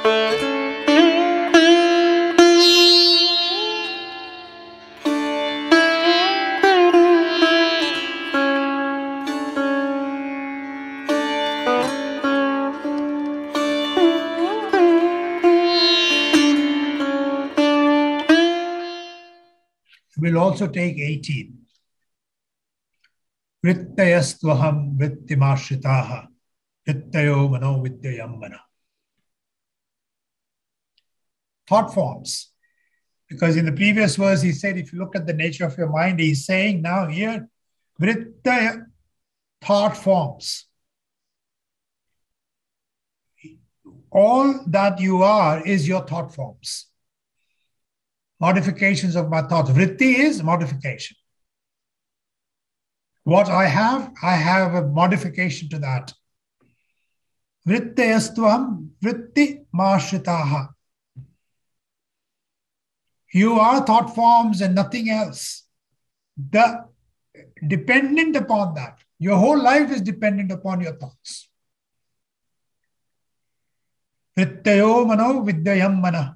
We'll also take 18. vṛttayastvahaṁ vṛttimāśritāḥ vṛttayo mano viddhyahaṁ. Thought forms. Because in the previous verse, he said, if you look at the nature of your mind, he's saying now here, vṛttaya, thought forms. All that you are is your thought forms. Modifications of my thoughts. Vritti is modification. What I have a modification to that. vṛttayastvahaṁ vṛttimāśritāḥ. You are thought forms and nothing else. Dependent upon that. Your whole life is dependent upon your thoughts. vṛttayo mano viddhyahaṁ.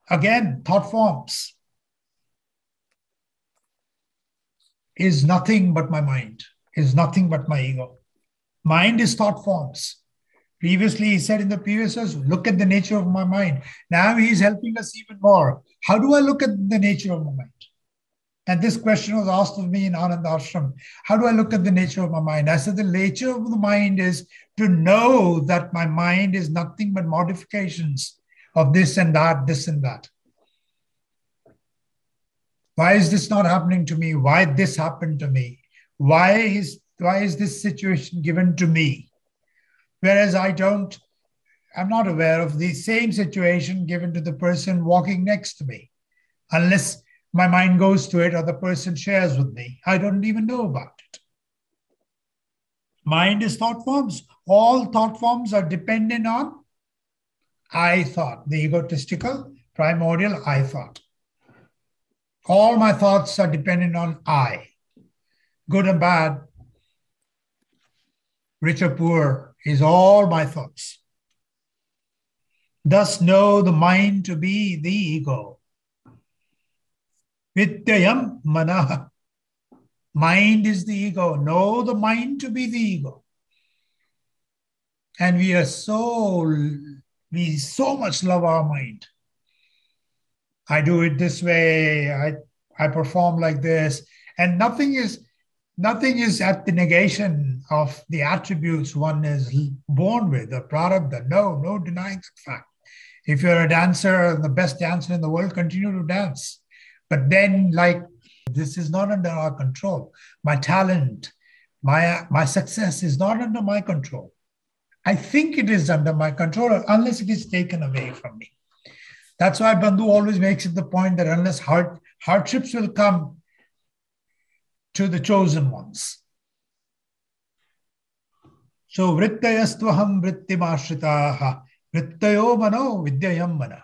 Again, thought forms is nothing but my mind, is nothing but my ego. Mind is thought forms. Previously, he said in the previous verse, look at the nature of my mind. Now he's helping us even more. How do I look at the nature of my mind? And this question was asked of me in Anand Ashram. How do I look at the nature of my mind? I said the nature of the mind is to know that my mind is nothing but modifications of this and that, this and that. Why is this not happening to me? Why this happened to me? Why is this situation given to me? Whereas I'm not aware of the same situation given to the person walking next to me. Unless my mind goes to it or the person shares with me. I don't even know about it. Mind is thought forms. All thought forms are dependent on I thought, the egotistical, primordial I thought. All my thoughts are dependent on I. Good and bad, rich or poor, is all my thoughts. Thus know the mind to be the ego. Viddhyahaṁ manaḥ. Mind is the ego. Know the mind to be the ego. And we so much love our mind. I do it this way. I perform like this. And nothing is at the negation of the attributes one is born with, the prarabdha. No denying that fact. If you're a dancer, the best dancer in the world, continue to dance. But then, this is not under our control. My talent, my success is not under my control. I think it is under my control unless it is taken away from me. That's why Bandhu always makes it the point that unless hardships will come to the chosen ones. So, vṛttayastvahaṁ vṛttimāśritāḥ vṛttayo mano viddhyahaṁ.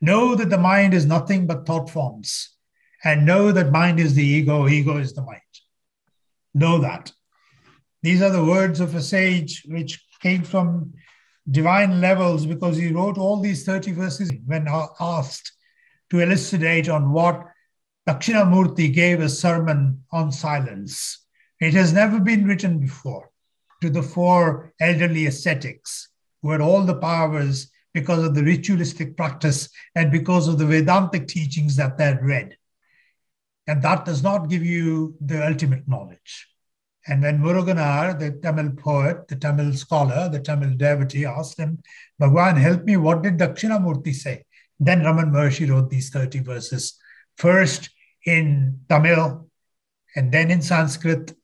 Know that the mind is nothing but thought forms. And know that mind is the ego, ego is the mind. Know that. These are the words of a sage which came from divine levels because he wrote all these 30 verses when asked to elucidate on what Dakshinamurti gave a sermon on silence. It has never been written before to the four elderly ascetics who had all the powers because of the ritualistic practice and because of the Vedantic teachings that they had read. And that does not give you the ultimate knowledge. And when Muruganar, the Tamil poet, the Tamil scholar, the Tamil devotee asked him, Bhagwan, help me, what did Dakshinamurti say? Then Raman Maharshi wrote these 30 verses, first in Tamil, and then in Sanskrit,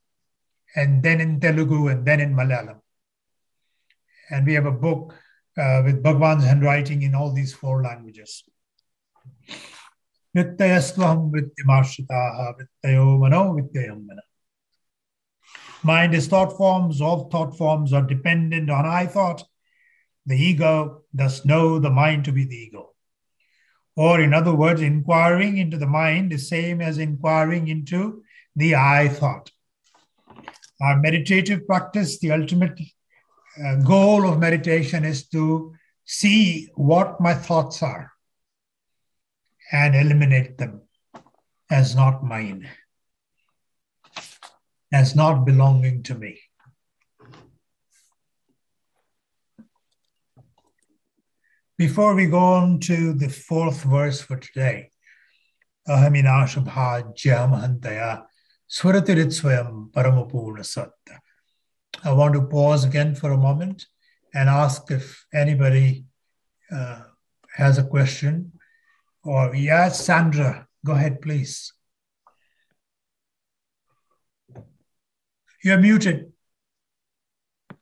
and then in Telugu, and then in Malayalam. And we have a book with Bhagwan's handwriting in all these four languages. vṛttayastvahaṁ vṛttimāśritāḥ vṛttayo mano viddhyahaṁ. Mind is thought forms. All thought forms are dependent on I thought. The ego, thus know the mind to be the ego. Or in other words, inquiring into the mind is same as inquiring into the I thought. Our meditative practice, the ultimate goal of meditation is to see what my thoughts are and eliminate them as not mine, as not belonging to me. Before we go on to the fourth verse for today, ahami nāśa-bhāji aham-ahantayā sphurati hṛt-svayaṁ parama-pūrṇa-sat. I want to pause again for a moment and ask if anybody has a question. Or yes, Sandra, go ahead, please. You're muted.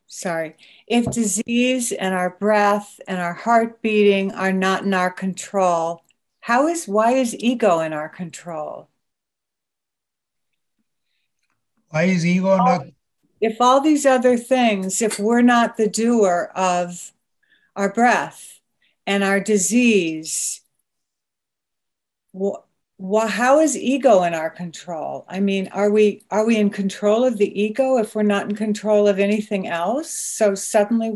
Sorry. If disease and our breath and our heart beating are not in our control, why is ego in our control? Why is ego not? If all these other things, if we're not the doer of our breath and our disease, how is ego in our control? I mean, are we in control of the ego if we're not in control of anything else? So suddenly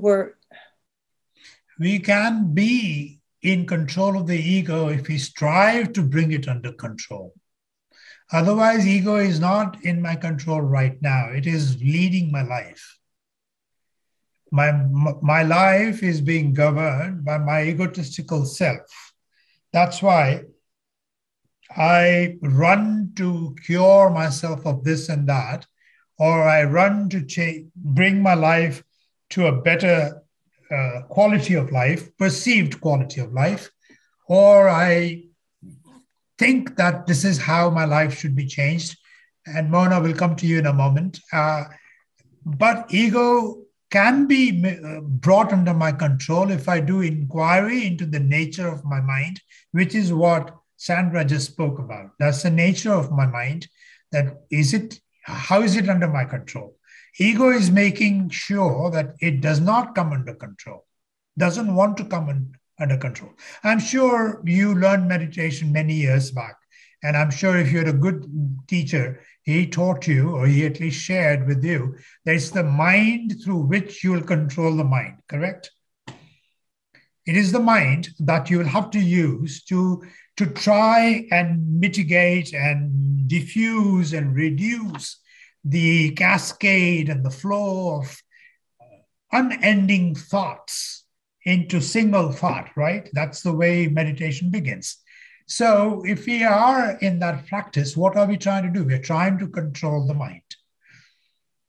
we can be in control of the ego if we strive to bring it under control. Otherwise, ego is not in my control right now. It is leading my life. My life is being governed by my egotistical self. That's why I run to cure myself of this and that, or I run to bring my life to a better quality of life, perceived quality of life, or I think that this is how my life should be changed. And Mona will come to you in a moment. But ego can be brought under my control if I do inquiry into the nature of my mind, which is what Sandra just spoke about. That's the nature of my mind. How is it under my control? Ego is making sure that it does not come under control, doesn't want to come under control. I'm sure you learned meditation many years back. And I'm sure if you're a good teacher, he taught you, or he at least shared with you, that it's the mind through which you will control the mind, correct? It is the mind that you will have to use to try and mitigate and diffuse and reduce the cascade and the flow of unending thoughts into single thought, right? That's the way meditation begins. So if we are in that practice, what are we trying to do? We're trying to control the mind.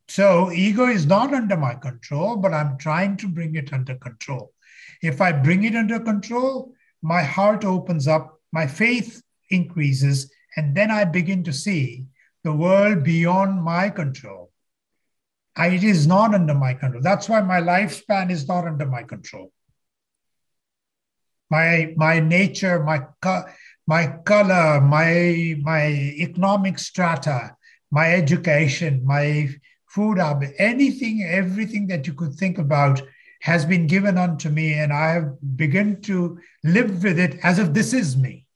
So ego is not under my control, but I'm trying to bring it under control. If I bring it under control, my heart opens up, my faith increases, and then I begin to see the world beyond my control. It is not under my control. That's why my lifespan is not under my control. My nature, my color, my economic strata, my education, my food habit, everything that you could think about has been given unto me, and I have begun to live with it as if this is me.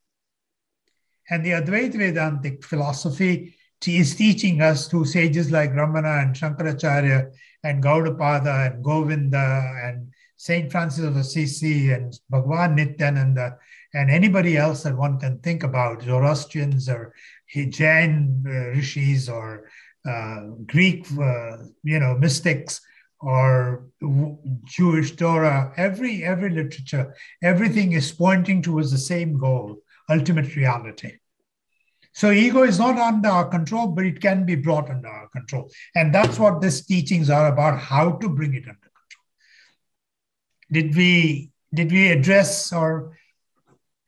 And the Advaita Vedantic philosophy is teaching us through sages like Ramana and Shankaracharya and Gaudapada and Govinda and Saint Francis of Assisi and Bhagavan Nityananda and anybody else that one can think about, Zoroastrians or Jain rishis or Greek mystics or Jewish Torah, every literature, everything is pointing towards the same goal, ultimate reality. So ego is not under our control, but it can be brought under our control. And that's what these teachings are about, how to bring it under control. Did we address or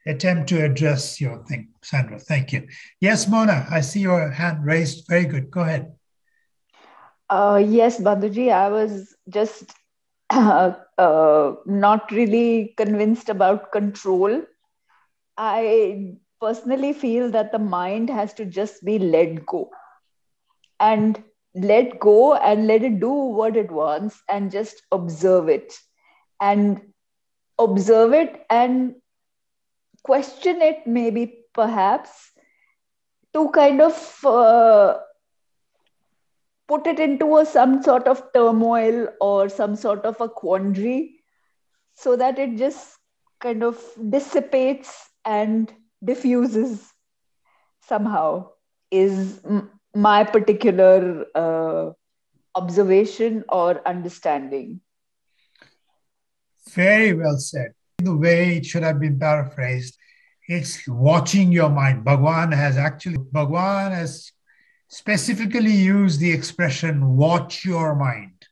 attempt to address your thing, Sandra? Thank you. Yes, Mona, I see your hand raised. Very good. Go ahead. Yes, Bandhuji, I was just not really convinced about control. I personally feel that the mind has to just be let go and let it do what it wants and just observe it and question it, maybe perhaps to kind of put it into some sort of turmoil or some sort of a quandary, so that it just kind of dissipates and diffuses somehow, is my particular observation or understanding. Very well said. The way it should have been paraphrased, it's watching your mind. Bhagavan has specifically used the expression, watch your mind.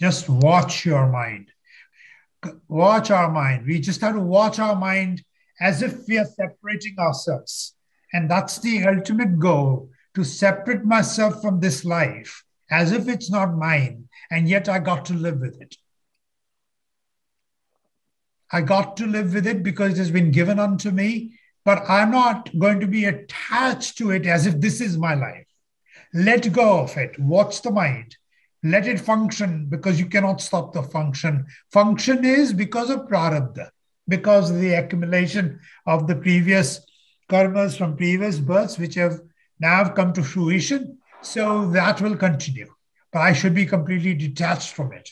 Just watch your mind. Watch our mind. We just have to watch our mind as if we are separating ourselves. And that's the ultimate goal, to separate myself from this life as if it's not mine, and yet I got to live with it. I got to live with it because it has been given unto me, but I'm not going to be attached to it as if this is my life. Let go of it. Watch the mind. Let it function, because you cannot stop the function. Function is because of prarabdha, because of the accumulation of the previous karmas from previous births, which have now come to fruition. So that will continue. But I should be completely detached from it.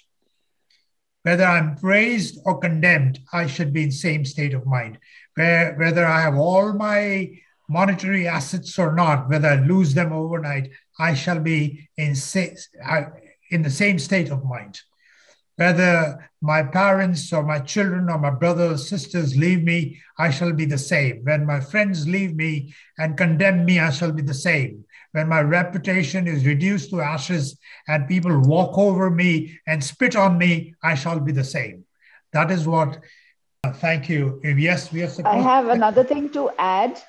Whether I'm praised or condemned, I should be in the same state of mind. Whether I have all my monetary assets or not, whether I lose them overnight, I shall be in the same state of mind. Whether my parents or my children or my brothers or sisters leave me, I shall be the same. When my friends leave me and condemn me, I shall be the same. When my reputation is reduced to ashes and people walk over me and spit on me, I shall be the same. That is what, thank you. Yes, we are supposed I have another thing to add.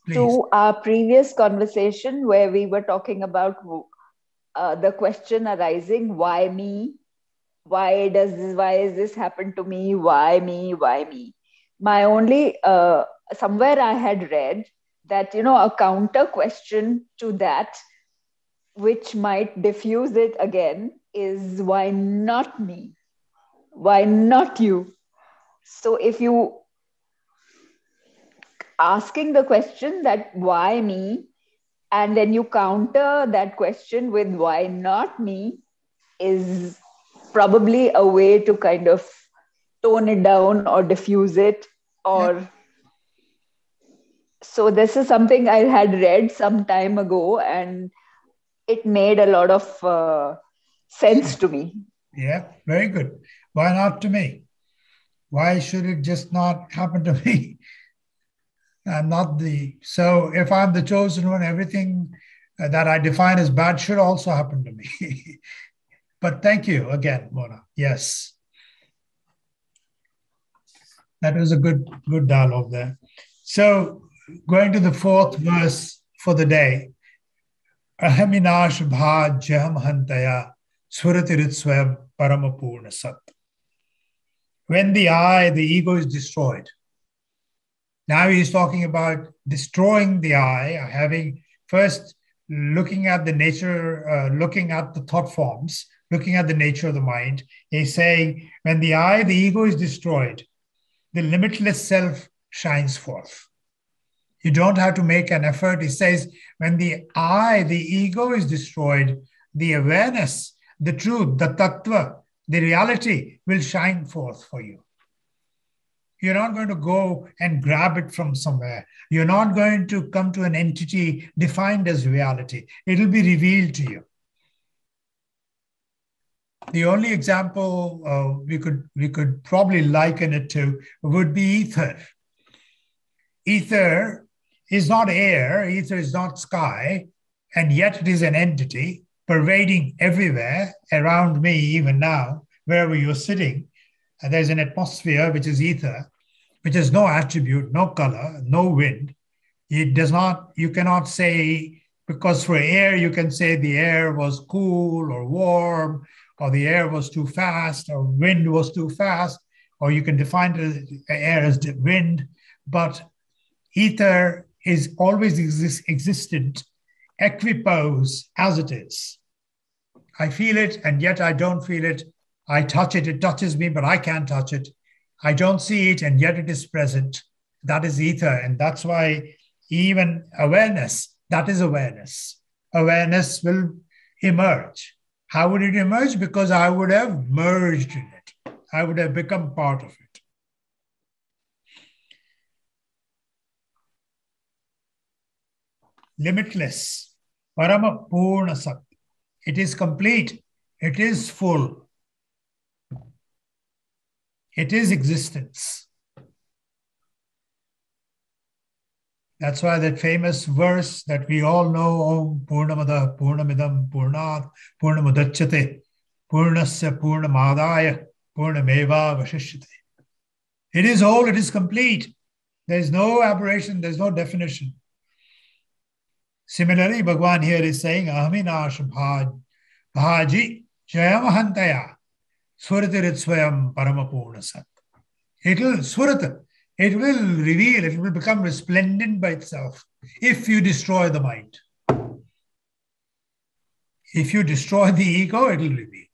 Please. To our previous conversation where we were talking about the question arising, why me? Why is this happen to me? Why me? Why me? My only, somewhere I had read that, a counter question to that, which might diffuse it again, is why not me? Why not you? So if you asking the question that why me, and then you counter that question with why not me, is probably a way to kind of tone it down or diffuse it, or so this is something I had read some time ago, and it made a lot of sense to me. Yeah, very good. Why not to me? Why should it just not happen to me? I'm not so if I'm the chosen one, everything that I define as bad should also happen to me. But thank you again, Mona. Yes. That was a good dialogue there. So going to the fourth verse for the day. Ahami nāśa-bhāji aham-ahantayā sphurati hṛt-svayaṁ parama-pūrṇa-sat. When the I, the ego, is destroyed. Now he's talking about destroying the I, having first looking at the nature, looking at the thought forms, looking at the nature of the mind. He's saying when the I, the ego, is destroyed, the limitless self shines forth. You don't have to make an effort. He says when the I, the ego, is destroyed, the awareness, the truth, the tattva, the reality will shine forth for you. You're not going to go and grab it from somewhere. You're not going to come to an entity defined as reality. It'll be revealed to you. The only example we could probably liken it to would be ether. Ether is not air, ether is not sky, and yet it is an entity pervading everywhere around me, even now, wherever you're sitting. And there's an atmosphere, which is ether, which has no attribute, no color, no wind. It does not, you cannot say, because for air, you can say the air was cool or warm, or the air was too fast, or wind was too fast, or you can define the air as the wind. But ether is always existent, equipose as it is. I feel it, and yet I don't feel it. I touch it, it touches me, but I can't touch it. I don't see it, and yet it is present. That is ether. And that's why even awareness, that is awareness. Awareness will emerge. How would it emerge? Because I would have merged in it. I would have become part of it. Limitless, parama-pūrṇa-sat. It is complete. It is full. It is existence. That's why that famous verse that we all know, Om Purnamada Purnamidam Purnat Purnamudachyate Purnasya Purnamadaya Purnameva Vashishyate. It is whole, it is complete. There is no aberration, there is no definition. Similarly, Bhagavan here is saying, ahami nāśa-bhāji yehmah hṛt-svayaṁ parama-pūrṇa-sat. It will sphurati. It will reveal, it will become resplendent by itself if you destroy the mind. If you destroy the ego, it will reveal.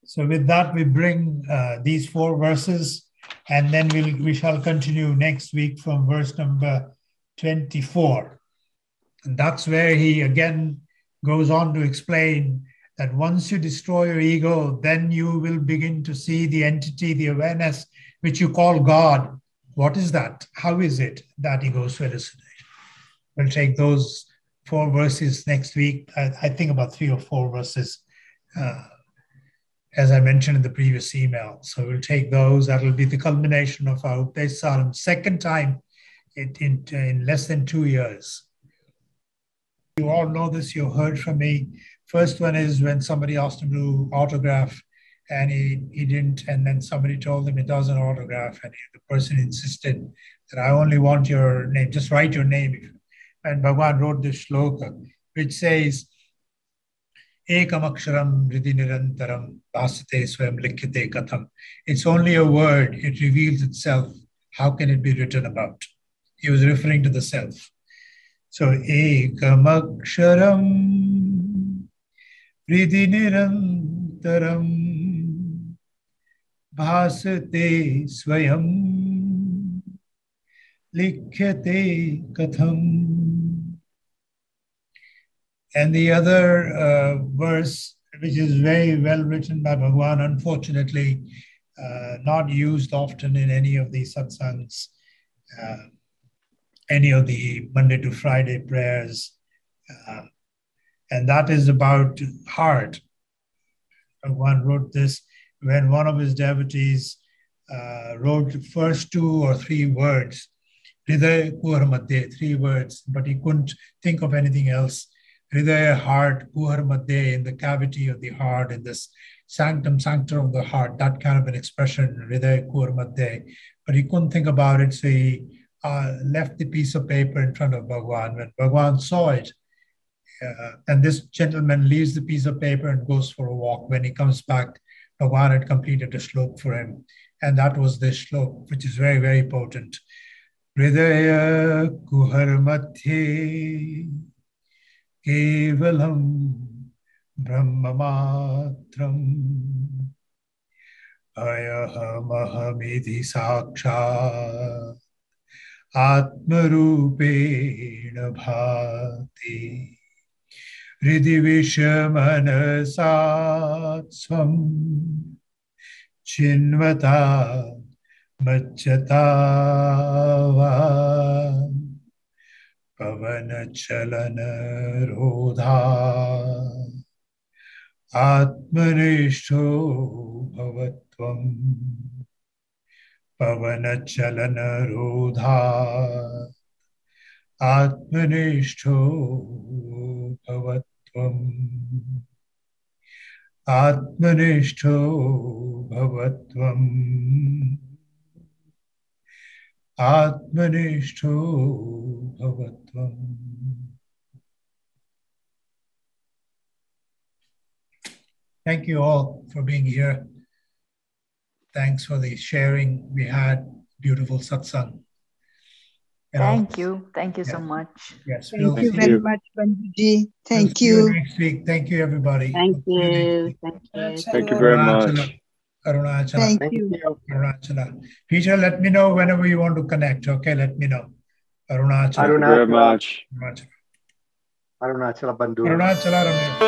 So with that, we bring these 4 verses, and then we shall continue next week from verse number 24. And that's where he again goes on to explain that once you destroy your ego, then you will begin to see the entity, the awareness, which you call God. What is that? How is it that he goes to elucidate? We'll take those 4 verses next week. I think about 3 or 4 verses, as I mentioned in the previous email. So we'll take those. That will be the culmination of our Upadesa, second time in less than 2 years. You all know this, you heard from me. First one is when somebody asked him to autograph and he didn't, and then somebody told him he doesn't autograph, and the person insisted that I only want your name, just write your name. And Bhagavan wrote this shloka, which says, ekam-aksharam hṛt-nirantaram vṛttayastvahaṁ likhyate katham. It's only a word, it reveals itself. How can it be written about? He was referring to the self. So, ekam-aksharam hṛt-nirantaram vṛttayastvahaṁ likhyate katham. And the other verse, which is very well written by Bhagavan, unfortunately not used often in any of these satsangs, any of the Monday to Friday prayers, and that is about heart. Bhagavan wrote this when one of his devotees wrote the first 2 or 3 words, hṛdaya kuhar-madhye, 3 words, but he couldn't think of anything else. Hṛdaya, heart, kuhar-madhye, in the cavity of the heart, in this sanctum of the heart, that kind of an expression, hṛdaya kuhar-madhye. But he couldn't think about it, so he left the piece of paper in front of Bhagavan. When Bhagavan saw it, and this gentleman leaves the piece of paper and goes for a walk. When he comes back, Bhagavan had completed a shlok for him. And that was this shlok, which is very, very potent. Hṛdaya kuhar-madhye kevalam brahma-matram aham-ahami sakshat atma-rūpeṇa bhāti hṛdi vishya-manasat svam chinvata macchata pavana-chalana-rodha atmanishto bhavatvam pavana-chalana-rodha atmanishto bhavatvam atmanishto bhavatvam atmanishto bhavatvam. Thank you all for being here. Thanks for the sharing we had. Beautiful satsang. Thank you. Thank you so much. Yes. Thank you very much, Bandhuji. Thank you. Next week. Thank you, everybody. Thank you. Thank you very much. Arunachala. Thank you. Arunachala. Peter, let me know whenever you want to connect. Okay, let me know. Arunachala. Thank you very much. Arunachala. Arunachala Bandhu. Arunachala Ramya.